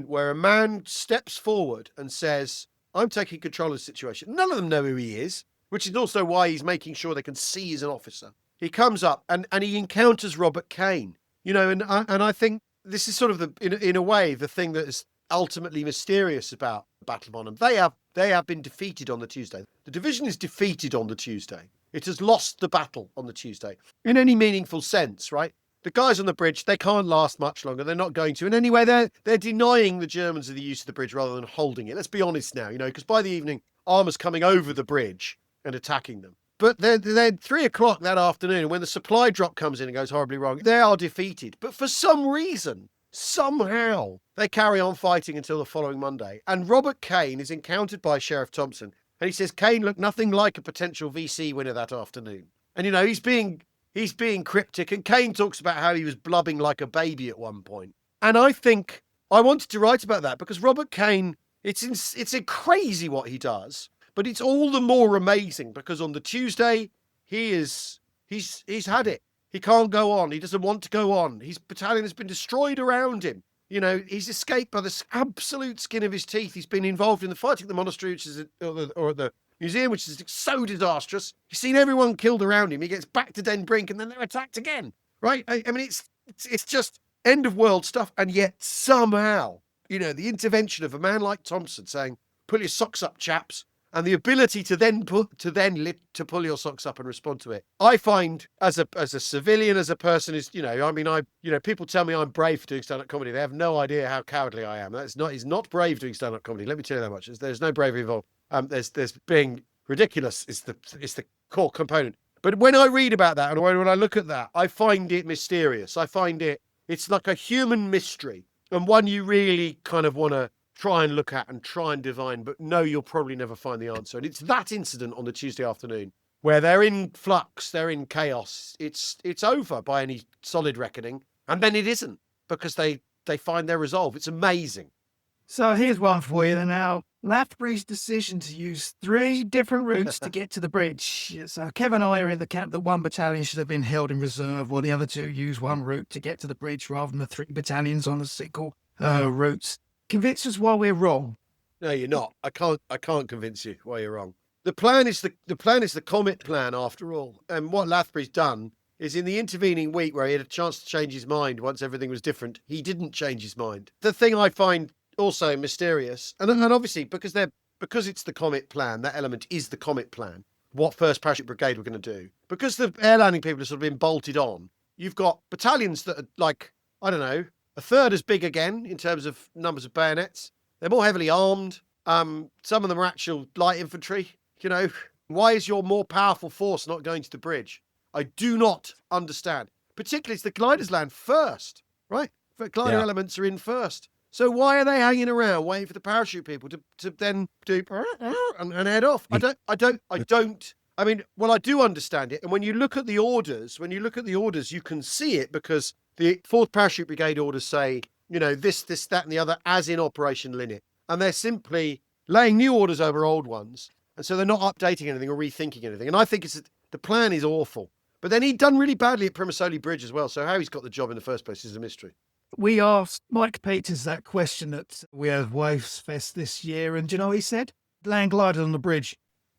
where a man steps forward and says, I'm taking control of the situation. None of them know who he is, which is also why he's making sure they can see he's an officer. He comes up and he encounters Robert Kane, and I think this is sort of in a way, the thing that is ultimately mysterious about the Battle of Arnhem. They have been defeated on the Tuesday. The division is defeated on the Tuesday. It has lost the battle on the Tuesday in any meaningful sense, right? The guys on the bridge, they can't last much longer. They're not going to. And anyway, they're denying the Germans the use of the bridge rather than holding it. Let's be honest now, because by the evening, armour's coming over the bridge and attacking them. But then 3 o'clock that afternoon, when the supply drop comes in and goes horribly wrong, they are defeated. But for some reason, somehow, they carry on fighting until the following Monday. And Robert Kane is encountered by Sheriff Thompson. And he says, Kane looked nothing like a potential VC winner that afternoon. And, he's being cryptic. And Kane talks about how he was blubbing like a baby at one point. And I think I wanted to write about that because Robert Kane, it's crazy what he does. But it's all the more amazing because on the Tuesday, he's had it. He can't go on. He doesn't want to go on. His battalion has been destroyed around him. He's escaped by the absolute skin of his teeth. He's been involved in the fighting at the monastery, or the museum, which is so disastrous. He's seen everyone killed around him. He gets back to Den Brink and then they're attacked again. Right? I mean, it's just end of world stuff. And yet somehow, the intervention of a man like Thompson saying, pull your socks up, chaps. And the ability to pull your socks up and respond to it, I find as a civilian, as a person, is people tell me I'm brave for doing stand-up comedy. They have no idea how cowardly I am. He's not brave doing stand-up comedy. Let me tell you that much. There's no bravery involved. There's being ridiculous is the core component. But when I read about that and when I look at that, I find it mysterious. I find it's like a human mystery and one you really kind of want to try and look at and try and divine, but no, you'll probably never find the answer. And it's that incident on the Tuesday afternoon where they're in flux, they're in chaos. It's over by any solid reckoning. And then it isn't because they find their resolve. It's amazing. So here's one for you now. Lathbury's decision to use 3 different routes to get to the bridge. So Kev and I are in the camp that 1 battalion should have been held in reserve, while the other 2 use 1 route to get to the bridge rather than the 3 battalions on the single routes. Convince us why we're wrong. No, you're not. I can't convince you why you're wrong. The plan is the Comet plan after all. And what Lathbury's done is in the intervening week where he had a chance to change his mind once everything was different, he didn't change his mind. The thing I find also mysterious, and obviously because it's the Comet plan, that element is the Comet plan, what 1st Parachute Brigade were going to do. Because the air landing people have sort of been bolted on, you've got battalions that are like, I don't know, a third as big again in terms of numbers of bayonets. They're more heavily armed. Some of them are actual light infantry. Why is your more powerful force not going to the bridge? I do not understand. Particularly as the gliders land first, right? The glider elements are in first. So why are they hanging around waiting for the parachute people to then do and head off? I don't. I mean, well, I do understand it. And when you look at the orders, you can see it because the 4th Parachute Brigade orders say, this, that, and the other, as in Operation Linnet. And they're simply laying new orders over old ones. And so they're not updating anything or rethinking anything. And I think the plan is awful. But then he'd done really badly at Primasoli Bridge as well. So how he's got the job in the first place is a mystery. We asked Mike Peters that question at We Have Waves Fest this year. And do you know what he said? Land gliders on the bridge.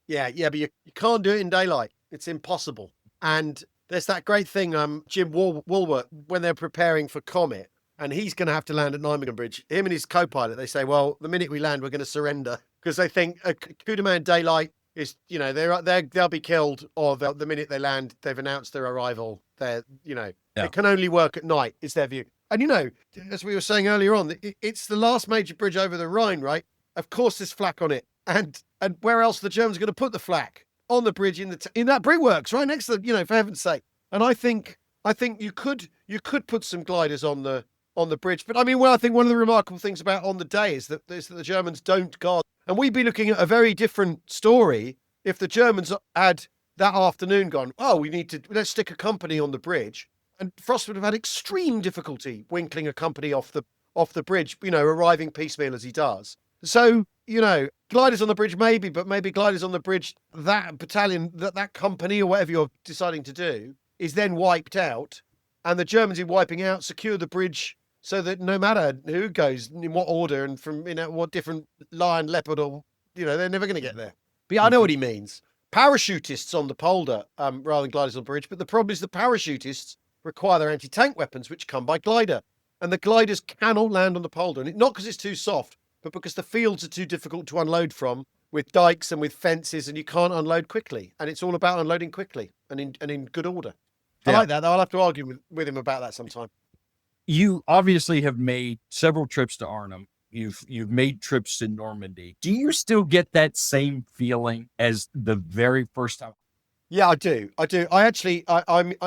Yeah, but you can't do it in daylight. It's impossible. And there's that great thing, Jim Woolworth, when they're preparing for Comet, and he's going to have to land at Nijmegen Bridge. Him and his co-pilot, they say, well, the minute we land, we're going to surrender. Because they think a coup de main in daylight is, they'll be killed, or the minute they land, they've announced their arrival. It can only work at night, is their view. And, as we were saying earlier on, it's the last major bridge over the Rhine, right? Of course there's flak on it. And where else are the Germans going to put the flak? On the bridge in that brickworks right next to the, for heaven's sake. And I think you could put some gliders on the bridge. But I mean, I think one of the remarkable things about on the day is that the Germans don't guard. And we'd be looking at a very different story if the Germans had that afternoon gone, oh, let's stick a company on the bridge. And Frost would have had extreme difficulty winkling a company off the bridge, arriving piecemeal as he does. So, gliders on the bridge maybe, but maybe gliders on the bridge, that battalion, that company or whatever you're deciding to do is then wiped out. And the Germans in wiping out secure the bridge so that no matter who goes, in what order and from what different lion, leopard or, they're never going to get there. But yeah, I know what he means. Parachutists on the polder rather than gliders on the bridge. But the problem is the parachutists require their anti-tank weapons, which come by glider. And the gliders cannot land on the polder. And not because it's too soft, but because the fields are too difficult to unload from with dikes and with fences, and you can't unload quickly. And it's all about unloading quickly and in good order. Yeah. I like that, though. I'll have to argue with him about that sometime. You obviously have made several trips to Arnhem. You've made trips to Normandy. Do you still get that same feeling as the very first time? Yeah, I do. I do. I actually,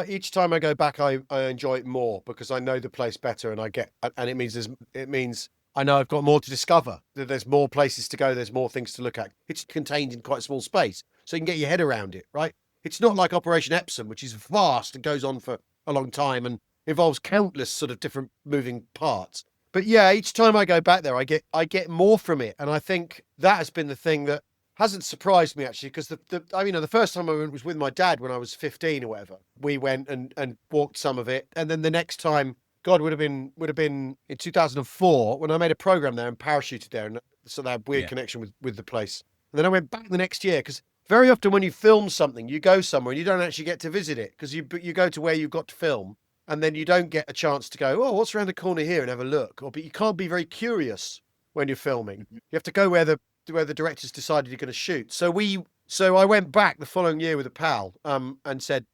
each time I go back, I enjoy it more because I know the place better, and it means I know I've got more to discover. That there's more places to go. There's more things to look at. It's contained in quite a small space, so you can get your head around it. Right? It's not like Operation Epsom, which is vast and goes on for a long time and involves countless sort of different moving parts. But yeah, each time I go back there, I get more from it, and I think that has been the thing that hasn't surprised me actually, because the first time I went was with my dad when I was 15 or whatever. We went and walked some of it, and then the next time, God, would have been in 2004 when I made a program there and parachuted there, and so that weird connection with the place. And then I went back the next year because very often when you film something, you go somewhere and you don't actually get to visit it because you go to where you've got to film, and then you don't get a chance to go, oh, what's around the corner here and have a look. But you can't be very curious when you're filming. You have to go where the directors decided you're going to shoot. So I went back the following year with a pal, and said,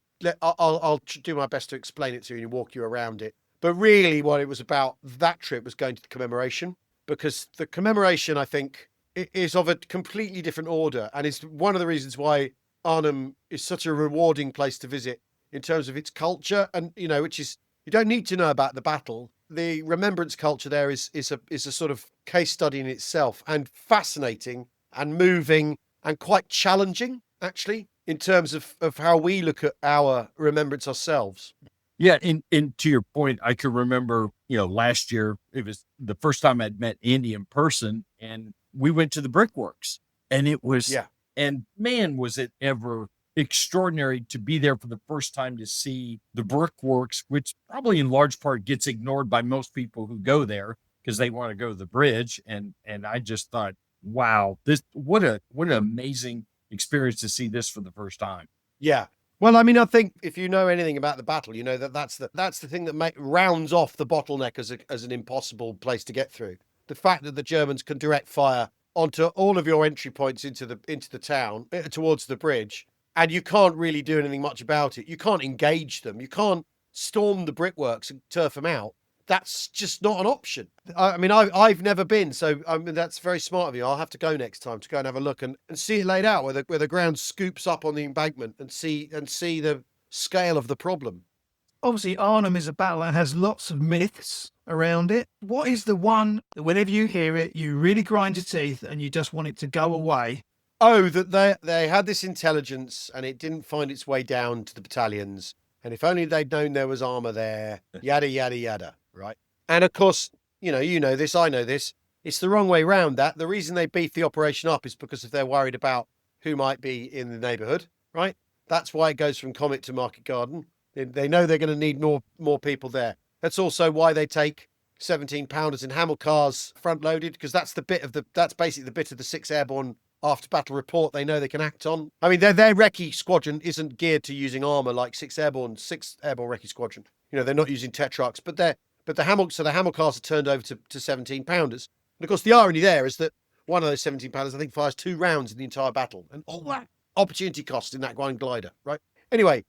I'll do my best to explain it to you and walk you around it. But really what it was about that trip was going to the commemoration, because the commemoration, I think, is of a completely different order. And it's one of the reasons why Arnhem is such a rewarding place to visit in terms of its culture. And, which is, you don't need to know about the battle. The remembrance culture there is a sort of case study in itself, and fascinating and moving and quite challenging, actually, in terms of how we look at our remembrance ourselves. Yeah, and to your point, I can remember, last year, it was the first time I'd met Andy in person, and we went to the brickworks, and it was, and man, was it ever extraordinary to be there for the first time to see the brickworks, which probably in large part gets ignored by most people who go there because they want to go to the bridge. And I just thought, wow, what an amazing experience to see this for the first time. Yeah. Well, I mean, I think if you know anything about the battle, you know that's the thing that rounds off the bottleneck as an impossible place to get through. The fact that the Germans can direct fire onto all of your entry points into the town towards the bridge, and you can't really do anything much about it. You can't engage them. You can't storm the brickworks and turf them out. That's just not an option. I mean, I've never been, so I mean that's very smart of you. I'll have to go next time to go and have a look and see it laid out where the ground scoops up on the embankment and see the scale of the problem. Obviously, Arnhem is a battle that has lots of myths around it. What is the one that whenever you hear it, you really grind your teeth and you just want it to go away? Oh, that they had this intelligence and it didn't find its way down to the battalions. And if only they'd known there was armour there, yada, yada, yada, right? And of course, you know this, I know this. It's the wrong way round that. The reason they beef the operation up is because if they're worried about who might be in the neighbourhood, right? That's why it goes from Comet to Market Garden. They know they're going to need more people there. That's also why they take 17-pounders in Hamel cars front-loaded, because that's basically the bit of the 6th Airborne after battle report they know they can act on. I mean, their recce squadron isn't geared to using armour like 6th Airborne recce squadron. They're not using Tetrarchs, but the Hamel cars are turned over to 17-pounders. And of course, the irony there is that one of those 17-pounders, I think, fires 2 rounds in the entire battle, and all that opportunity cost in that one glider, right? Anyway,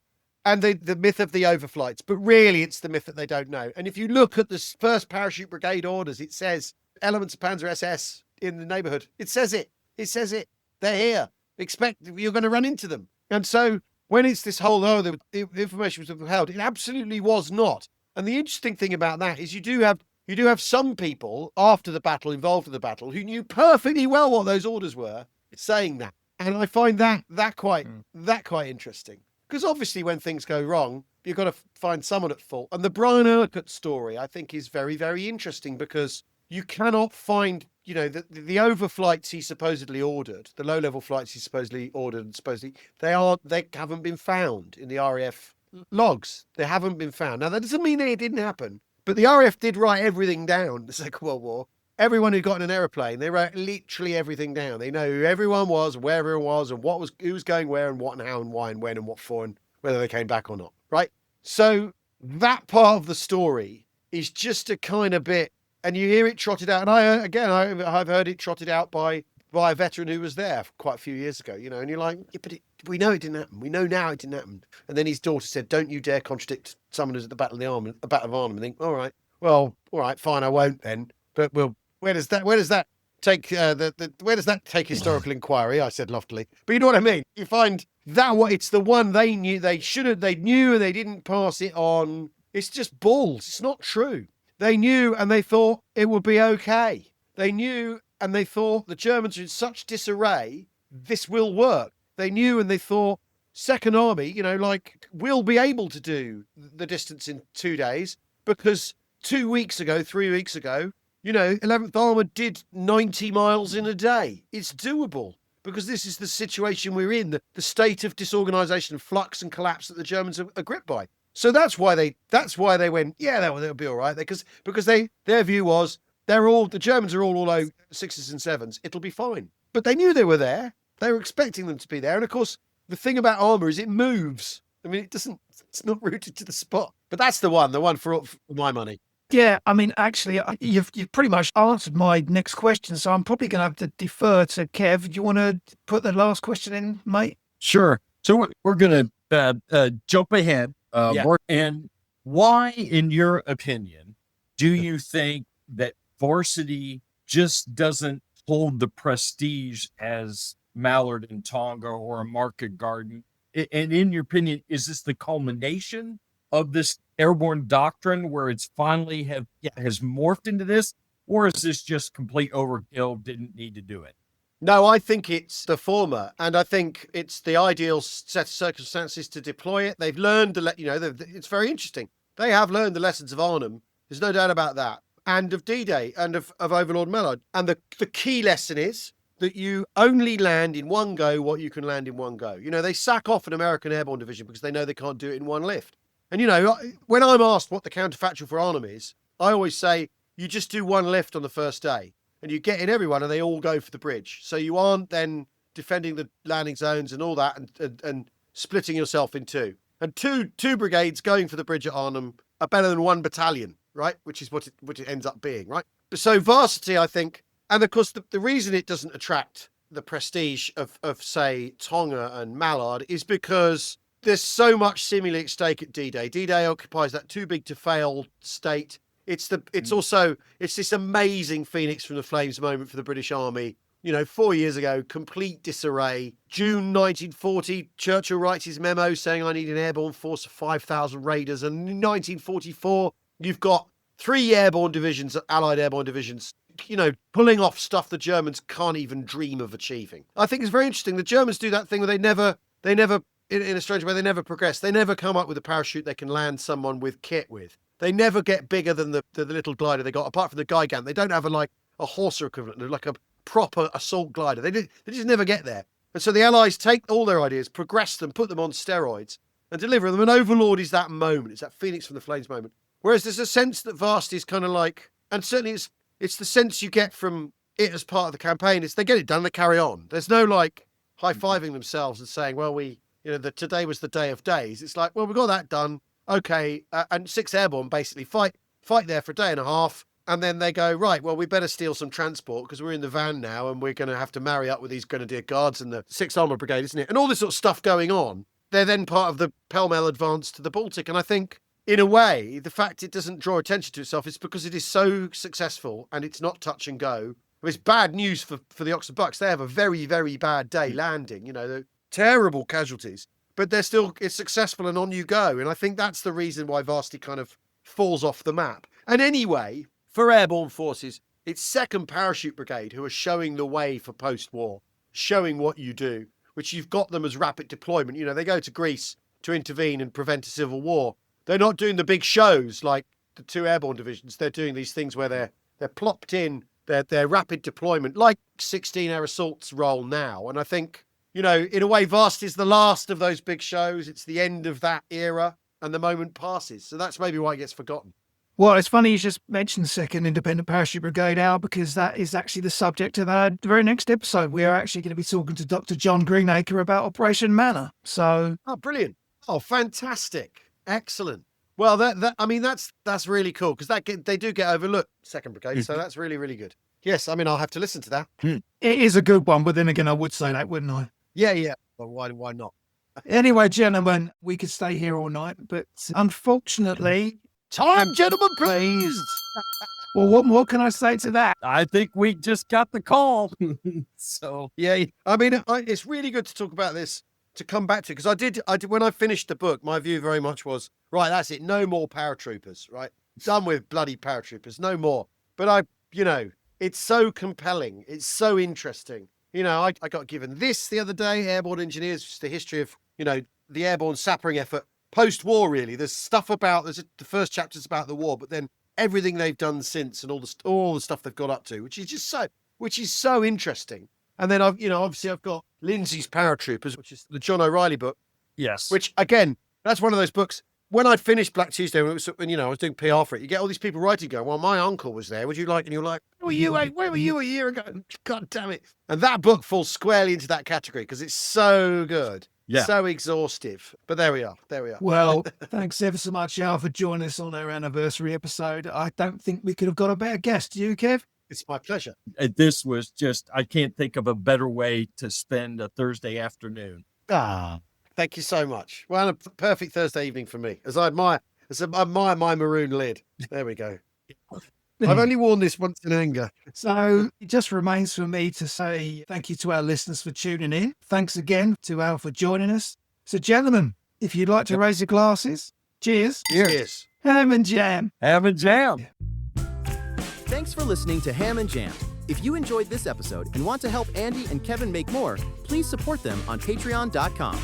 and the myth of the overflights, but really it's the myth that they don't know. And if you look at the first parachute brigade orders, it says elements of Panzer SS in the neighbourhood. It says it. They're here. Expect you're going to run into them. And so when it's this whole, the information was withheld, it absolutely was not. And the interesting thing about that is you do have some people after the battle, involved in the battle, who knew perfectly well what those orders were, saying that. And I find that quite interesting. Because obviously when things go wrong, you've got to find someone at fault. And the Brian Urquhart story, I think, is very, very interesting because you cannot find, the overflights he supposedly ordered, the low-level flights he supposedly ordered, and they haven't been found in the RAF logs. They haven't been found. Now, that doesn't mean that it didn't happen, but the RAF did write everything down in the Second World War. Everyone who got in an aeroplane, they wrote literally everything down. They know who everyone was, where everyone was, and who was going where, and what, and how, and why, and when, and what for, and whether they came back or not, right? So that part of the story is just a kind of bit, and you hear it trotted out. And I've heard it trotted out by a veteran who was there quite a few years ago, and you're like, yeah, but we know it didn't happen. We know now it didn't happen. And then his daughter said, don't you dare contradict someone who's at the Battle of Arnhem. And think, all right, fine, I won't then. But where does that take where does that take historical inquiry? I said loftily, but you know what I mean. You find that it's the one they knew they knew and they didn't pass it on. It's just balls. It's not true. They knew and they thought it would be okay. They knew and they thought the Germans are in such disarray, this will work. They knew and they thought Second Army, will be able to do the distance in 2 days because 3 weeks ago, 11th Armored did 90 miles in a day. It's doable because this is the situation we're in, the state of disorganisation, flux and collapse that the Germans are gripped by. So that's why they went, yeah, they'll be all right. Because their view was the Germans are all over 6s and 7s. It'll be fine. But they knew they were there. They were expecting them to be there. And of course, the thing about armour is it moves. I mean, it's not rooted to the spot. But that's the one for my money. Yeah, I mean, actually, you've pretty much answered my next question, so I'm probably going to have to defer to Kev. Do you want to put the last question in, mate? Sure. So we're going to jump ahead. And why, in your opinion, do you think that varsity just doesn't hold the prestige as Mallard and Tonga or a Market Garden? And in your opinion, is this the culmination of this airborne doctrine where it's finally has morphed into this? Or is this just complete overkill, didn't need to do it? No, I think it's the former, and I think it's the ideal set of circumstances to deploy it. They've learned it's very interesting. They have learned the lessons of Arnhem. There's no doubt about that, and of D-Day, and of Overlord Mallard. And the key lesson is that you only land in one go what you can land in one go. They sack off an American Airborne Division because they know they can't do it in one lift. And when I'm asked what the counterfactual for Arnhem is, I always say you just do one lift on the first day. And you get in everyone and they all go for the bridge. So you aren't then defending the landing zones and all that and splitting yourself in two. And two brigades going for the bridge at Arnhem are better than one battalion, right? Which is what it ends up being, right? So varsity, I think, and of course the reason it doesn't attract the prestige of say Tonga and Mallard is because there's so much seemingly at stake at D-Day. D-Day occupies that too big to fail state. It's this amazing Phoenix from the Flames moment for the British Army. 4 years ago, complete disarray. June 1940, Churchill writes his memo saying, I need an airborne force of 5,000 raiders. And in 1944, you've got 3 airborne divisions, Allied airborne divisions, pulling off stuff the Germans can't even dream of achieving. I think it's very interesting. The Germans do that thing where they never, in a strange way, they never progress. They never come up with a parachute they can land someone with kit with. They never get bigger than the little glider they got, apart from the Gigant. They don't have a Horsa equivalent, like a proper assault glider. They just never get there. And so the Allies take all their ideas, progress them, put them on steroids, and deliver them. And Overlord is that moment. It's that Phoenix from the Flames moment. Whereas there's a sense that Varsity is kind of like, and certainly it's the sense you get from it as part of the campaign, is they get it done, they carry on. There's no high-fiving themselves and saying, well, today was the day of days. It's like, well, we got that done. Okay, and 6th Airborne basically fight there for a day and a half, and then they go, right, well, we better steal some transport because we're in the van now and we're going to have to marry up with these Grenadier Guards and the 6th Armoured Brigade, isn't it? And all this sort of stuff going on. They're then part of the pell-mell advance to the Baltic. And I think, in a way, the fact it doesn't draw attention to itself is because it is so successful and it's not touch and go. It's bad news for the Oxford Bucks. They have a very, very bad day landing, they're terrible casualties. But it's successful and on you go. And I think that's the reason why Varsity kind of falls off the map. And anyway, for airborne forces, it's 2nd Parachute Brigade who are showing the way for post-war, showing what you do, which you've got them as rapid deployment. They go to Greece to intervene and prevent a civil war. They're not doing the big shows like the 2 airborne divisions. They're doing these things where they're plopped in, they're rapid deployment, like 16 Air Assault's role now. And I think, in a way, Varsity is the last of those big shows. It's the end of that era and the moment passes. So that's maybe why it gets forgotten. Well, it's funny you just mentioned 2nd Independent Parachute Brigade, Al, because that is actually the subject of our very next episode. We are actually going to be talking to Dr. John Greenacre about Operation Manor. So, oh, brilliant! Oh, fantastic! Excellent. Well, that's really cool because they do get overlooked, 2nd Brigade. So that's really, really good. Yes, I'll have to listen to that. It is a good one, but then again, I would say that, wouldn't I? Yeah. Well, why not? Anyway, gentlemen, we could stay here all night, but unfortunately, time, gentlemen, please. Well, what more can I say to that? I think we just got the call. So Yeah, I mean, it's really good to talk about this, to come back to, because I did when I finished the book, my view very much was, right, that's it, no more paratroopers, right? Done with bloody paratroopers, no more. But it's so compelling, it's so interesting. I got given this the other day, Airborne Engineers, just the history of, the airborne sappering effort post-war, really. There's stuff about, the first chapter's about the war, but then everything they've done since and all the stuff they've got up to, which is so interesting. And then obviously I've got Lindsay's Paratroopers, which is the John O'Reilly book, yes, which again, that's one of those books. When I'd finished Black Tuesday, when I was doing PR for it, you get all these people writing, going, well, my uncle was there. Would you like? And you're like, where were you a year ago? God damn it. And that book falls squarely into that category because it's so good. Yeah. So exhaustive. But there we are. Well, thanks ever so much, Al, for joining us on our anniversary episode. I don't think we could have got a better guest. Do you, Kev? It's my pleasure. This was just, I can't think of a better way to spend a Thursday afternoon. Thank you so much. Well, a perfect Thursday evening for me, as I admire my maroon lid. There we go. I've only worn this once in anger. So it just remains for me to say thank you to our listeners for tuning in. Thanks again to Al for joining us. So, gentlemen, if you'd like to raise your glasses, cheers. Cheers. Ham and jam. Ham and jam. Thanks for listening to Ham and Jam. If you enjoyed this episode and want to help Andy and Kevin make more, please support them on patreon.com.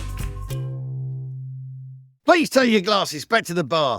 Please take your glasses back to the bar.